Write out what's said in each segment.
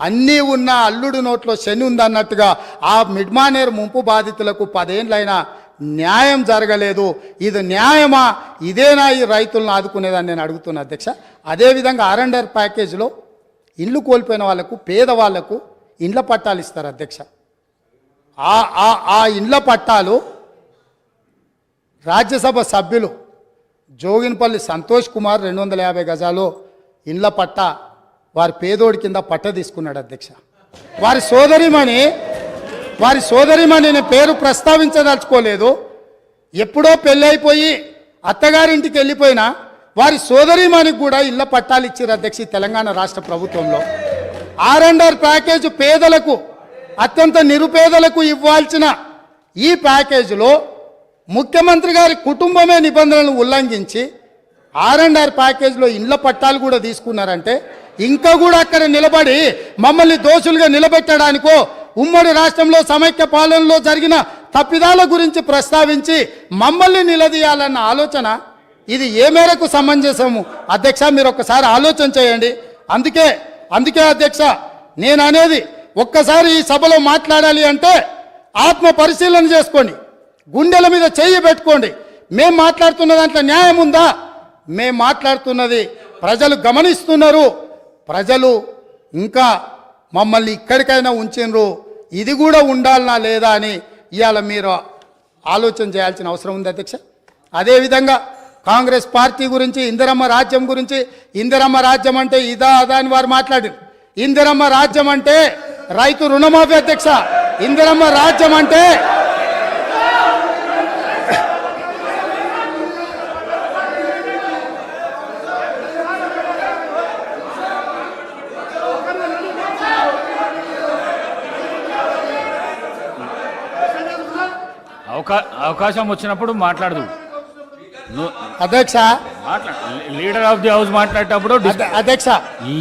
అన్నీ ఉన్న అల్లుడు నోట్లో శని ఉందన్నట్టుగా ఆ మిడ్మానేర్ ముంపు బాధితులకు 10 ఏళ్ళైనా న్యాయం జరగలేదు. ఇది న్యాయమా? ఇదేనా ఈ రైతులను ఆదుకునేదని నేను అడుగుతున్నా అధ్యక్ష. అదేవిధంగా ఆర్ఎండ్ఆర్ ప్యాకేజీలో ఇల్లు కోల్పోయిన వాళ్లకు, పేదవాళ్లకు ఇండ్ల పట్టాలు ఇస్తారు అధ్యక్ష. ఆ ఇండ్ల పట్టాలు రాజ్యసభ సభ్యులు జోగిన్పల్లి సంతోష్ కుమార్ 250 గజాలు ఇండ్ల పట్ట వారి పేదోడి కింద పట్ట తీసుకున్నాడు అధ్యక్ష. వారి సోదరిమణి నేను పేరు ప్రస్తావించదలుచుకోలేదు. ఎప్పుడో పెళ్ళైపోయి అత్తగారింటికి వెళ్ళిపోయినా వారి సోదరిమణికి కూడా ఇళ్ల పట్టాలు ఇచ్చారు అధ్యక్ష తెలంగాణ రాష్ట్ర ప్రభుత్వంలో. ఆర్ఎండ్ఆర్ ప్యాకేజ్ పేదలకు, అత్యంత నిరుపేదలకు ఇవ్వాల్సిన ఈ ప్యాకేజీలో ముఖ్యమంత్రి గారి కుటుంబమే నిబంధనలను ఉల్లంఘించి ఆర్ఎండ్ఆర్ ప్యాకేజ్లో ఇళ్ల పట్టాలు కూడా తీసుకున్నారంటే ఇంకా కూడా అక్కడ నిలబడి మమ్మల్ని దోషులుగా నిలబెట్టడానికో, ఉమ్మడి రాష్ట్రంలో సమైక్య పాలనలో జరిగిన తప్పిదాల గురించి ప్రస్తావించి మమ్మల్ని నిలదీయాలన్న ఆలోచన ఇది ఏ మేరకు సమంజసము అధ్యక్ష? మీరు ఒక్కసారి ఆలోచన చేయండి. అందుకే అధ్యక్ష నేను అనేది, ఒక్కసారి ఈ సభలో మాట్లాడాలి అంటే ఆత్మ పరిశీలన చేసుకోండి, గుండెల మీద చెయ్యి పెట్టుకోండి. మేము మాట్లాడుతున్న దాంట్లో న్యాయం ఉందా? మేము మాట్లాడుతున్నది ప్రజలు గమనిస్తున్నారు. ప్రజలు ఇంకా మమ్మల్ని ఇక్కడికైనా ఉంచినరు, ఇది కూడా ఉండాలనా లేదా అని ఇవాళ మీరు ఆలోచన చేయాల్సిన అవసరం ఉంది అధ్యక్ష. అదేవిధంగా కాంగ్రెస్ పార్టీ గురించి, ఇందిరమ్మ రాజ్యం గురించి, ఇందిరమ్మ రాజ్యం అంటే ఇదా అదా అని వారు మాట్లాడారు. ఇందిరమ్మ రాజ్యం అంటే రైతు రుణమాఫీ అధ్యక్ష. ఇందిరమ్మ రాజ్యం అంటే అవకాశం వచ్చినప్పుడు మాట్లాడదు అధ్యక్ష. లీడర్ ఆఫ్ ది హౌస్ మాట్లాడేటప్పుడు అధ్యక్ష,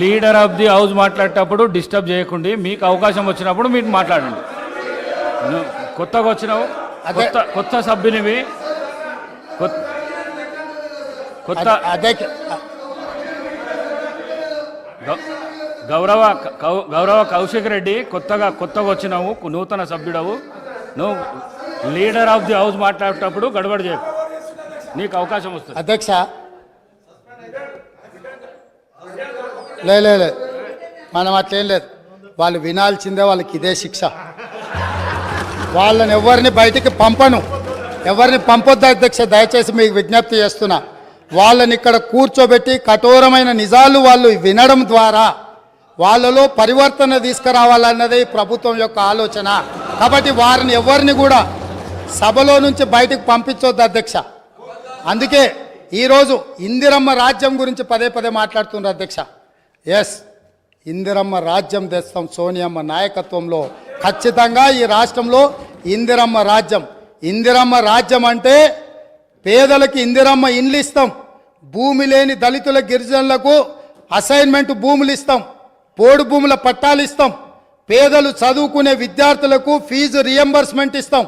లీడర్ ఆఫ్ ది హౌస్ మాట్లాడేటప్పుడు డిస్టర్బ్ చేయకుండా మీకు అవకాశం వచ్చినప్పుడు మీరు మాట్లాడండి. కొత్తగా వచ్చినావు, కొత్త సభ్యునివి, కొత్త గౌరవ కౌశిక్ రెడ్డి కొత్తగా వచ్చినావు, నూతన సభ్యుడవు. నువ్వు లీడర్ ఆఫ్ ది హౌస్ మాట్లాడేటప్పుడు గడబడి చేయకు, నీకు అవకాశం వస్తుంది అధ్యక్ష. లేదు మనం అట్లేం లేదు, వాళ్ళు వినాల్సిందే, వాళ్ళకి ఇదే శిక్ష. వాళ్ళని ఎవరిని బయటికి ఎవరిని పంపొద్దు అధ్యక్ష. దయచేసి మీకు విజ్ఞప్తి చేస్తున్నా, వాళ్ళని ఇక్కడ కూర్చోబెట్టి కఠోరమైన నిజాలు వాళ్ళు వినడం ద్వారా వాళ్ళలో పరివర్తన తీసుకురావాలన్నదే ప్రభుత్వం యొక్క ఆలోచన. కాబట్టి వారిని ఎవరిని కూడా సభలో నుంచి బయటకు పంపించొద్దు అధ్యక్ష. అందుకే ఈరోజు ఇందిరమ్మ రాజ్యం గురించి పదే మాట్లాడుతున్నారు అధ్యక్ష. ఎస్, ఇందిరమ్మ రాజ్యం తెస్తాం సోనియమ్మ నాయకత్వంలో. ఖచ్చితంగా ఈ రాష్ట్రంలో ఇందిరమ్మ రాజ్యం అంటే పేదలకి ఇందిరమ్మ ఇండ్లు ఇస్తాం, భూమి లేని దళితుల గిరిజనులకు అసైన్మెంట్ భూములు ఇస్తాం, పోడు భూముల పట్టాలు ఇస్తాం, పేదలు చదువుకునే విద్యార్థులకు ఫీజు రియంబర్స్మెంట్ ఇస్తాం,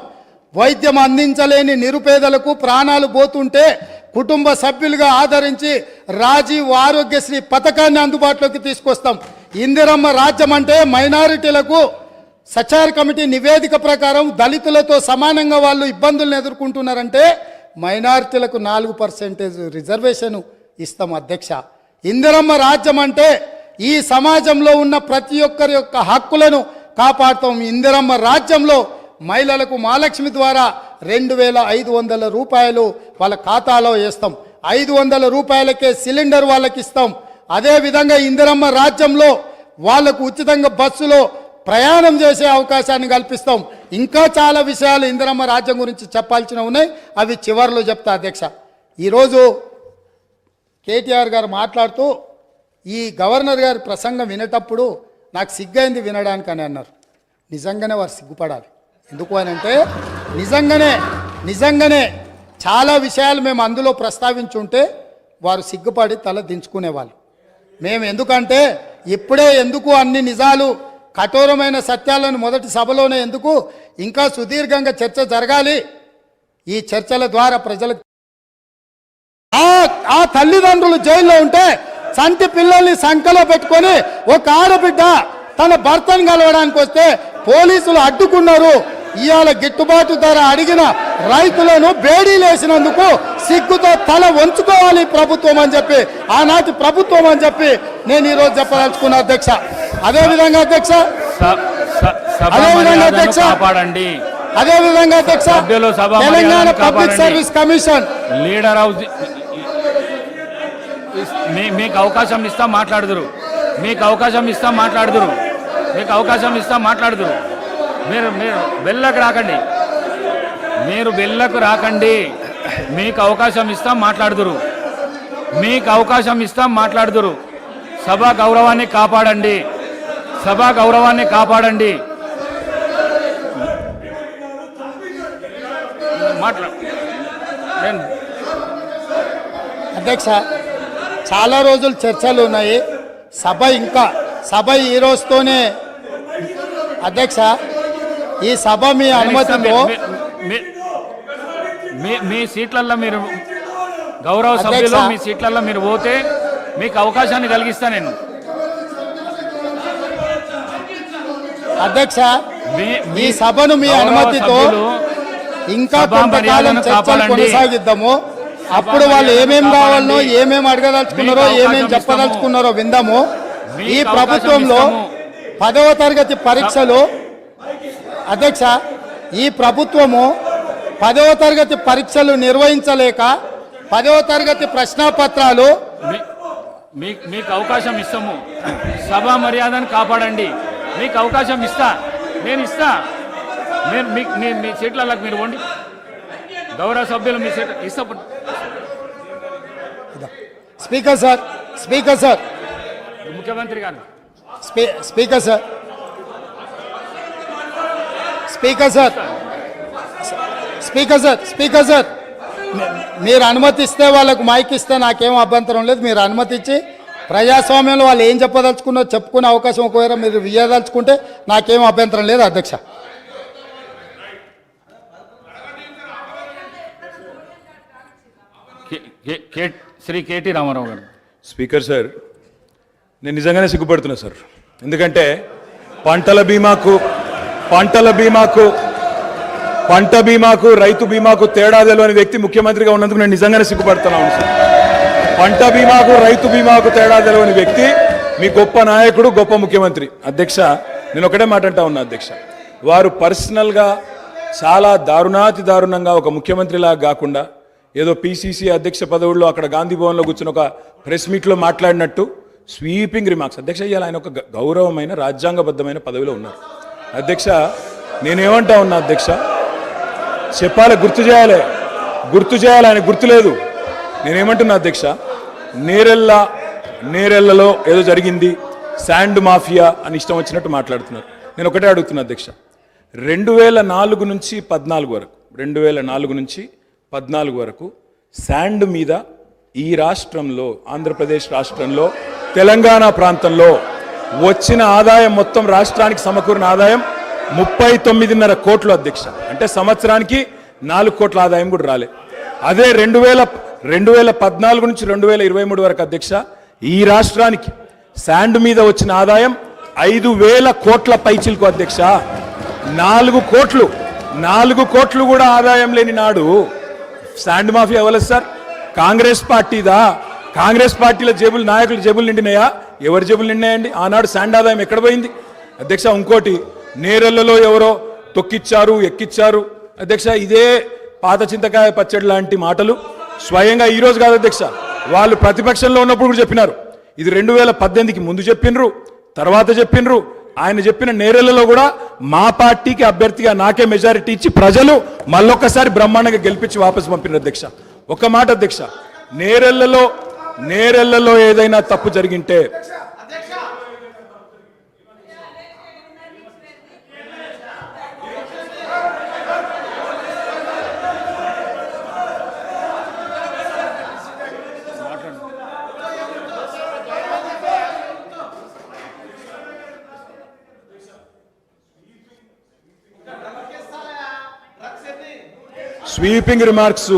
వైద్యం అందించలేని నిరుపేదలకు ప్రాణాలు పోతుంటే కుటుంబ సభ్యులుగా ఆదరించి రాజీవ్ ఆరోగ్యశ్రీ పథకాన్ని అందుబాటులోకి తీసుకొస్తాం. ఇందిరమ్మ రాజ్యం అంటే మైనారిటీలకు సచార్ కమిటీ నివేదిక ప్రకారం దళితులతో సమానంగా వాళ్ళు ఇబ్బందులను ఎదుర్కొంటున్నారంటే మైనారిటీలకు 4% రిజర్వేషన్ ఇస్తాం అధ్యక్ష. ఇందిరమ్మ రాజ్యం అంటే ఈ సమాజంలో ఉన్న ప్రతి ఒక్కరి యొక్క హక్కులను కాపాడుతాం. ఇందిరమ్మ రాజ్యంలో మహిళలకు మహాలక్ష్మి ద్వారా 2500 రూపాయలు వాళ్ళ ఖాతాలో వేస్తాం, 500 రూపాయలకే సిలిండర్ వాళ్ళకి ఇస్తాం. అదేవిధంగా ఇందిరమ్మ రాజ్యంలో వాళ్లకు ఉచితంగా బస్సులో ప్రయాణం చేసే అవకాశాన్ని కల్పిస్తాం. ఇంకా చాలా విషయాలు ఇందిరమ్మ రాజ్యం గురించి చెప్పాల్సినవి ఉన్నాయి, అవి చివరిలో చెప్తా అధ్యక్ష. ఈరోజు కేటీఆర్ గారు మాట్లాడుతూ ఈ గవర్నర్ గారి ప్రసంగం వినేటప్పుడు నాకు సిగ్గైంది వినడానికి అని అన్నారు. నిజంగానే వారు సిగ్గుపడాలి. ఎందుకు అని అంటే నిజంగానే చాలా విషయాలు మేము అందులో ప్రస్తావించుంటే వారు సిగ్గుపడి తల దించుకునేవాళ్ళు. మేము ఎందుకంటే ఇప్పుడే ఎందుకు అన్ని నిజాలు కఠోరమైన సత్యాలను మొదటి సభలోనే ఎందుకు, ఇంకా సుదీర్ఘంగా చర్చ జరగాలి. ఈ చర్చల ద్వారా ప్రజలకు ఆ తల్లిదండ్రులు జైల్లో ఉంటే చంటి పిల్లల్ని సంకలో పెట్టుకొని ఒక ఆడబిడ్డ తన భర్తను కలవడానికి వస్తే పోలీసులు అడ్డుకున్నారు. ఇవాళ గిట్టుబాటు ధర అడిగిన రైతులను బేడీలేసినందుకు సిగ్గుతో తల వంచుకోవాలి ప్రభుత్వం అని చెప్పి, ఆనాటి ప్రభుత్వం అని చెప్పి నేను ఈరోజు చెప్పదలుచుకున్నా అధ్యక్ష. అదేవిధంగా అధ్యక్ష కాపాడండి. అదేవిధంగా అధ్యక్ష Telangana public service commission leader of మీకు అవకాశం ఇస్తా మాట్లాడుదురు. మీకు అవకాశం ఇస్తా మాట్లాడుదురు. మీకు అవకాశం ఇస్తా మాట్లాడుదురు. మీరు బెల్లకు రాకండి. మీరు బెల్లకు రాకండి. మీకు అవకాశం ఇస్తాం మాట్లాడుదురు. మీకు అవకాశం ఇస్తాం మాట్లాడుదురు. సభా గౌరవాన్ని కాపాడండి. సభా గౌరవాన్ని కాపాడండి. అధ్యక్ష చాలా రోజులు చర్చలు ఉన్నాయి. సభ ఈ రోజుతోనే అధ్యక్ష ఈ సభ మీ అనుమతితో మీ సీట్లలో మీరు గౌరవ సభ్యులు మీ సీట్లలో మీరు పోతే మీకు అవకాశాన్ని కలిగిస్తా నేను. అధ్యక్ష ఈ సభను మీ అనుమతితో ఇంకా కొంతకాలం చర్చలు కొనసాగిద్దాము. అప్పుడు వాళ్ళు ఏమేం కావాలనో, ఏమేం అడగదలుచుకున్నారో, ఏమేం చెప్పదలుచుకున్నారో విందాము. ఈ ప్రభుత్వంలో 10వ తరగతి పరీక్షలు అధ్యక్ష ఈ ప్రభుత్వము 10వ తరగతి పరీక్షలు నిర్వహించలేక 10వ తరగతి ప్రశ్నాపత్రాలు మీకు అవకాశం ఇస్తాము. సభా మర్యాదను కాపాడండి. మీకు అవకాశం ఇస్తా, నేను ఇస్తా. మీ సీట్లకు మీరు వండి గౌరవ సభ్యులు మీ సీట్ ఇస్తా. స్పీకర్ సార్ ముఖ్యమంత్రి గారు స్పీకర్ సార్ మీరు అనుమతిస్తే వాళ్ళకు మైక్ ఇస్తే నాకేం అభ్యంతరం లేదు. మీరు అనుమతి ఇచ్చి ప్రజాస్వామ్యంలో వాళ్ళు ఏం చెప్పదలుచుకున్నో చెప్పుకునే అవకాశం ఒకవేళ మీరు ఇవ్వదలుచుకుంటే నాకేం అభ్యంతరం లేదు అధ్యక్ష. శ్రీ కేటీ రామారావు గారు. స్పీకర్ సార్, నేను నిజంగానే సిగ్గుపడుతున్నా సార్. ఎందుకంటే పంట బీమాకు రైతు బీమాకు తేడా తెలియని వ్యక్తి ముఖ్యమంత్రిగా ఉన్నందుకు నేను నిజంగానే సిగ్గుపడుతున్నాను సార్. పంట బీమాకు రైతు బీమాకు తేడా తెలియని వ్యక్తి మీ గొప్ప నాయకుడు, గొప్ప ముఖ్యమంత్రి. అధ్యక్ష, నేను ఒకటే మాట అంటా ఉన్నా అధ్యక్ష, వారు పర్సనల్గా చాలా దారుణంగా ఒక ముఖ్యమంత్రిలాగా కాకుండా ఏదో పిసిసి అధ్యక్ష పదవుల్లో అక్కడ గాంధీ భవన్లో కూర్చుని ఒక ప్రెస్ మీట్లో మాట్లాడినట్టు స్వీపింగ్ రిమార్క్స్. అధ్యక్ష, ఇవాళ ఆయన ఒక గౌరవమైన రాజ్యాంగబద్ధమైన పదవిలో ఉన్నారు. అధ్యక్ష, నేనేమంటా ఉన్నా అధ్యక్ష, చెప్పాలి, గుర్తు చేయాలి, ఆయన గుర్తులేదు. నేనేమంటున్నా అధ్యక్ష, నేరెళ్లలో ఏదో జరిగింది, శాండ్ మాఫియా అని ఇష్టం వచ్చినట్టు మాట్లాడుతున్నారు. నేను ఒకటే అడుగుతున్నా అధ్యక్ష, 2004 నుంచి 14 వరకు శాండ్ మీద ఈ రాష్ట్రంలో, ఆంధ్రప్రదేశ్ రాష్ట్రంలో, తెలంగాణ ప్రాంతంలో వచ్చిన ఆదాయం, మొత్తం రాష్ట్రానికి సమకూరిన ఆదాయం 39.5 కోట్లు అధ్యక్ష. అంటే సంవత్సరానికి 4 కోట్ల ఆదాయం కూడా రాలే. అదే 2014 నుంచి 2023 వరకు అధ్యక్ష, ఈ రాష్ట్రానికి శాండ్ మీద వచ్చిన ఆదాయం 5,000 కోట్ల పైచిలకు అధ్యక్ష. 4 కోట్లు కూడా ఆదాయం లేని నాడు శాండ్ మాఫియా ఎవరు సార్? కాంగ్రెస్ పార్టీదా? కాంగ్రెస్ పార్టీల జేబులు, నాయకుల జేబులు నిండినాయా? ఎవరి జేబులు నిండినాయండి? ఆనాడు శాండ్ ఆదాయం ఎక్కడ పోయింది అధ్యక్ష? ఇంకోటి, నేరెళ్లలో ఎవరో తొక్కిచ్చారు, ఎక్కిచ్చారు అధ్యక్ష. ఇదే పాత చింతకాయ పచ్చడి లాంటి మాటలు స్వయంగా ఈరోజు కాదు అధ్యక్ష, వాళ్ళు ప్రతిపక్షంలో ఉన్నప్పుడు కూడా చెప్పినారు. ఇది 2018కి ముందు చెప్పినరు, తర్వాత చెప్పినరు. ఆయన చెప్పిన నేరెళ్లలో కూడా మా పార్టీకి అభ్యర్థిగా నాకే మెజారిటీ ఇచ్చి ప్రజలు మళ్ళొక్కసారి బ్రహ్మాండంగా గెలిపించి వాపసు పంపినారు అధ్యక్ష. ఒక మాట అధ్యక్ష, నేరెళ్లలో ఏదైనా తప్పు జరిగింటే స్వీపింగ్ రిమార్క్స్,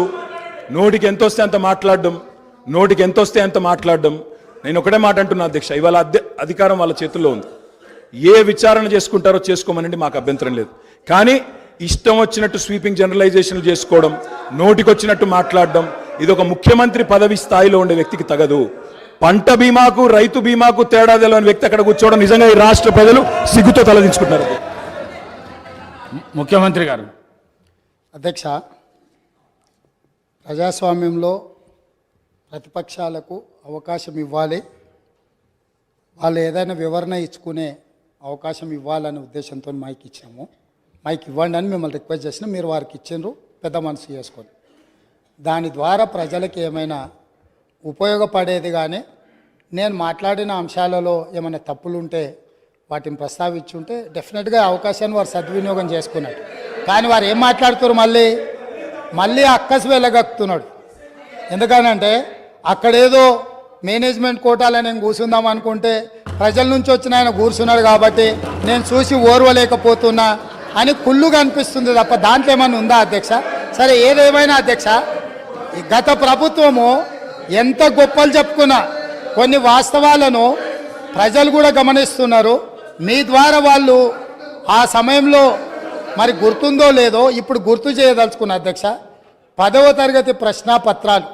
నోటికి ఎంత వస్తే అంత మాట్లాడడం. నేను ఒకటే మాట అంటున్నా అధ్యక్ష, ఇవాళ అధికారం వాళ్ళ చేతుల్లో ఉంది. ఏ విచారణ చేసుకుంటారో చేసుకోమనండి, మాకు అభ్యంతరం లేదు. కానీ ఇష్టం వచ్చినట్టు స్వీపింగ్ జనరలైజేషన్లు చేసుకోవడం, నోటికొచ్చినట్టు మాట్లాడడం, ఇది ఒక ముఖ్యమంత్రి పదవి స్థాయిలో ఉండే వ్యక్తికి తగదు. పంట బీమాకు రైతు బీమాకు తేడా తెలియని వ్యక్తి అక్కడ కూర్చోవడం నిజంగా ఈ రాష్ట్ర ప్రజలు సిగ్గుతో తలదించుకుంటున్నారు. ముఖ్యమంత్రి గారు, అధ్యక్ష, ప్రజాస్వామ్యంలో ప్రతిపక్షాలకు అవకాశం ఇవ్వాలి, వాళ్ళు ఏదైనా వివరణ ఇచ్చుకునే అవకాశం ఇవ్వాలనే ఉద్దేశంతో మైక్ ఇచ్చాము. మైక్ ఇవ్వండి అని మిమ్మల్ని రిక్వెస్ట్ చేసినా మీరు వారికి ఇచ్చిండ్రు, పెద్ద మనసు చేసుకొని. దాని ద్వారా ప్రజలకు ఏమైనా ఉపయోగపడేది కానీ నేను మాట్లాడిన అంశాలలో ఏమైనా తప్పులు ఉంటే వాటిని ప్రస్తావించుంటే డెఫినెట్గా అవకాశాన్ని వారు సద్వినియోగం చేసుకున్నారు. కానీ వారు ఏం మాట్లాడుతున్నారు, మళ్ళీ అక్కసు వెళ్ళగక్కుతున్నాడు. ఎందుకనంటే అక్కడేదో మేనేజ్మెంట్ కోటాలో నేను కూర్చుందాం అనుకుంటే ప్రజల నుంచి వచ్చిన ఆయన కూర్చున్నాడు కాబట్టి నేను చూసి ఓర్వలేకపోతున్నా అని కుళ్ళుగా అనిపిస్తుంది తప్ప దాంట్లో ఏమైనా ఉందా అధ్యక్ష? సరే, ఏదేమైనా అధ్యక్ష, ఈ గత ప్రభుత్వము ఎంత గొప్పలు చెప్పుకున్నా కొన్ని వాస్తవాలను ప్రజలు కూడా గమనిస్తున్నారు. మీ ద్వారా వాళ్ళు ఆ సమయంలో మరి గుర్తుందో లేదో ఇప్పుడు గుర్తు చేయదలుచుకున్న అధ్యక్ష, 10వ తరగతి ప్రశ్నాపత్రాలు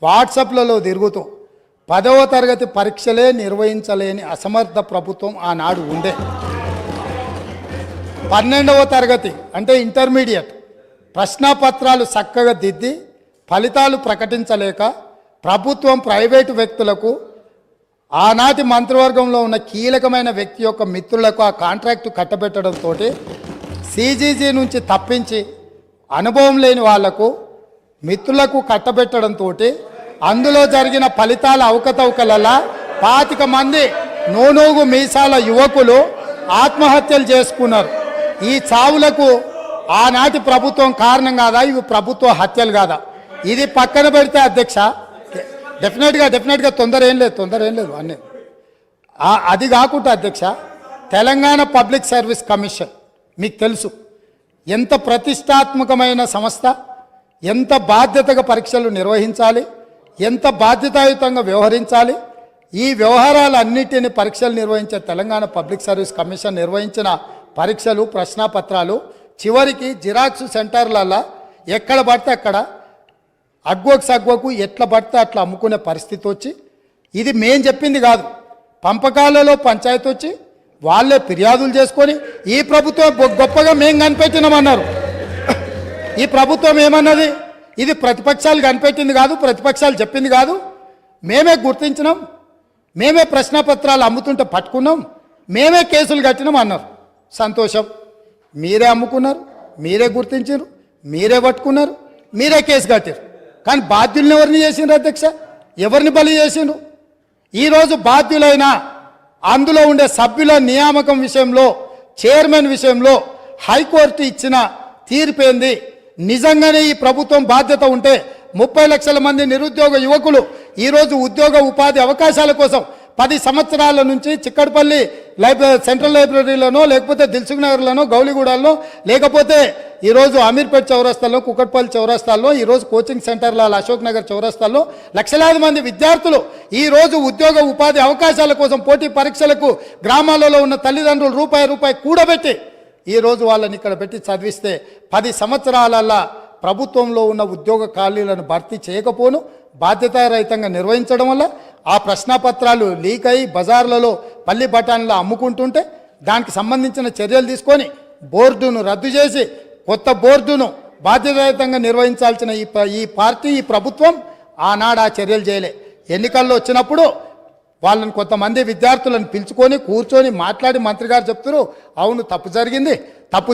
వాట్సాప్లలో తిరుగుతూ 10వ తరగతి పరీక్షలే నిర్వహించలేని అసమర్థ ప్రభుత్వం ఆనాడు ఉండే. 12వ తరగతి అంటే ఇంటర్మీడియట్ ప్రశ్నాపత్రాలు చక్కగా దిద్ది ఫలితాలు ప్రకటించలేక ప్రభుత్వం ప్రైవేటు వ్యక్తులకు ఆనాటి మంత్రివర్గంలో ఉన్న కీలకమైన వ్యక్తి యొక్క మిత్రులకు ఆ కాంట్రాక్టు కట్టబెట్టడంతో సిజీజీ నుంచి తప్పించి అనుభవం లేని వాళ్లకు మిత్రులకు కట్టబెట్టడంతో అందులో జరిగిన ఫలితాల అవకతవకలలా 25 మంది నూనూగు మీసాల యువకులు ఆత్మహత్యలు చేసుకున్నారు. ఈ చావులకు ఆనాటి ప్రభుత్వం కారణం కాదా? ఇవి ప్రభుత్వ హత్యలు కాదా? ఇది పక్కన పెడితే అధ్యక్ష, డెఫినెట్గా తొందర ఏం లేదు అన్నీ. అది కాకుండా అధ్యక్ష, తెలంగాణ పబ్లిక్ సర్వీస్ కమిషన్ మీకు తెలుసు ఎంత ప్రతిష్టాత్మకమైన సంస్థ, ఎంత బాధ్యతగా పరీక్షలు నిర్వహించాలి, ఎంత బాధ్యతాయుతంగా వ్యవహరించాలి. ఈ వ్యవహారాలన్నిటిని పరీక్షలు నిర్వహించే తెలంగాణ పబ్లిక్ సర్వీస్ కమిషన్ నిర్వహించిన పరీక్షలు ప్రశ్నాపత్రాలు చివరికి జిరాక్స్ సెంటర్లలో ఎక్కడ పడితే అక్కడ అగ్వకు సగ్వకు ఎట్లా పడితే అట్లా అమ్ముకునే పరిస్థితి వచ్చి, ఇది మేం చెప్పింది కాదు, పంపకాలలో పంచాయతీ వచ్చి వాళ్ళే ఫిర్యాదులు చేసుకొని ఈ ప్రభుత్వం గొప్పగా మేం కనిపెట్టినామన్నారు. ఈ ప్రభుత్వం ఏమన్నది, ఇది ప్రతిపక్షాలు కనిపెట్టింది కాదు, ప్రతిపక్షాలు చెప్పింది కాదు, మేమే గుర్తించినాం, మేమే ప్రశ్నపత్రాలు అమ్ముతుంటే పట్టుకున్నాం, మేమే కేసులు కట్టినాం అన్నారు. సంతోషం, మీరే అమ్ముకున్నారు, మీరే గుర్తించారు, మీరే పట్టుకున్నారు, మీరే కేసు కట్టారు. కానీ బాధ్యులను ఎవరిని చేసిండ్రు అధ్యక్ష? ఎవరిని బలి చేసిండ్రు? ఈరోజు బాధ్యులైన అందులో ఉండే సభ్యుల నియామకం విషయంలో, చైర్మన్ విషయంలో హైకోర్టు ఇచ్చిన తీర్పేంది? నిజంగానే ఈ ప్రభుత్వం బాధ్యత ఉంటే 30 లక్షల మంది నిరుద్యోగ యువకులు ఈరోజు ఉద్యోగ ఉపాధి అవకాశాల కోసం 10 సంవత్సరాల నుంచి చిక్కడపల్లి సెంట్రల్ లైబ్రరీలోనో లేకపోతే దిల్సుఖ్ నగర్లోనో గౌలిగూడలో లేకపోతే ఈరోజు అమీర్పేట్ చౌరస్తాల్లో కుకట్పల్లి చౌరస్తాల్లో ఈరోజు కోచింగ్ సెంటర్ల అశోక్ నగర్ చౌరస్తాల్లో లక్షలాది మంది విద్యార్థులు ఈరోజు ఉద్యోగ ఉపాధి అవకాశాల కోసం పోటీ పరీక్షలకు గ్రామాలలో ఉన్న తల్లిదండ్రులు రూపాయి కూడబెట్టి ఈరోజు వాళ్ళని ఇక్కడ పెట్టి చదివిస్తే 10 సంవత్సరాలల్లా ప్రభుత్వంలో ఉన్న ఉద్యోగ ఖాళీలను భర్తీ చేయకపోను బాధ్యతారహితంగా నిర్వహించడం వల్ల ఆ ప్రశ్నపత్రాలు లీక్ అయ్యి బజార్లలో పల్లి బఠానీలో అమ్ముకుంటుంటే దానికి సంబంధించిన చర్యలు తీసుకొని బోర్డును రద్దు చేసి కొత్త బోర్డును బాధ్యతారహితంగా నిర్వహించాల్సిన ఈ పార్టీ ఈ ప్రభుత్వం ఆనాడు ఆ చర్యలు చేయలే. ఎన్నికల్లో వచ్చినప్పుడు వాళ్ళని కొంతమంది విద్యార్థులను పిలుచుకొని కూర్చొని మాట్లాడి మంత్రి గారు చెప్తారు, అవును తప్పు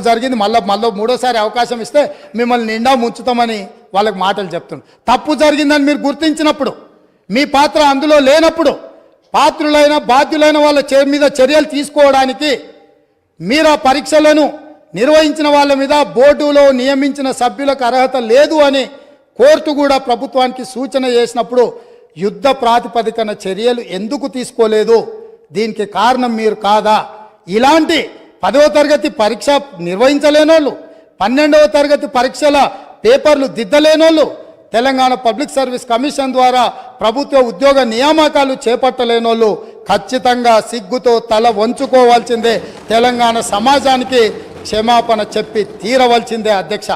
జరిగింది మళ్ళీ మూడోసారి అవకాశం ఇస్తే మిమ్మల్ని నిండా ముంచుతామని వాళ్ళకి మాటలు చెప్తున్నారు. తప్పు జరిగిందని మీరు గుర్తించినప్పుడు, మీ పాత్ర అందులో లేనప్పుడు పాత్రులైన బాధ్యులైన వాళ్ళ మీద చర్యలు తీసుకోవడానికి మీరు ఆ పరీక్షలను నిర్వహించిన వాళ్ళ మీద బోర్డులో నియమించిన సభ్యులకు అర్హత లేదు అని కోర్టు కూడా ప్రభుత్వానికి సూచన చేసినప్పుడు యుద్ధ ప్రాతిపదికన చర్యలు ఎందుకు తీసుకోలేదు? దీనికి కారణం మీరు కాదా? ఇలాంటి 10వ తరగతి పరీక్ష నిర్వహించలేనోళ్ళు, 12వ తరగతి పరీక్షల పేపర్లు దిద్దలేనోళ్ళు, తెలంగాణ పబ్లిక్ సర్వీస్ కమిషన్ ద్వారా ప్రభుత్వ ఉద్యోగ నియామకాలు చేపట్టలేనోళ్ళు ఖచ్చితంగా సిగ్గుతో తల వంచుకోవాల్సిందే. తెలంగాణ సమాజానికి క్షమాపణ చెప్పి తీరవలసిందే అధ్యక్ష.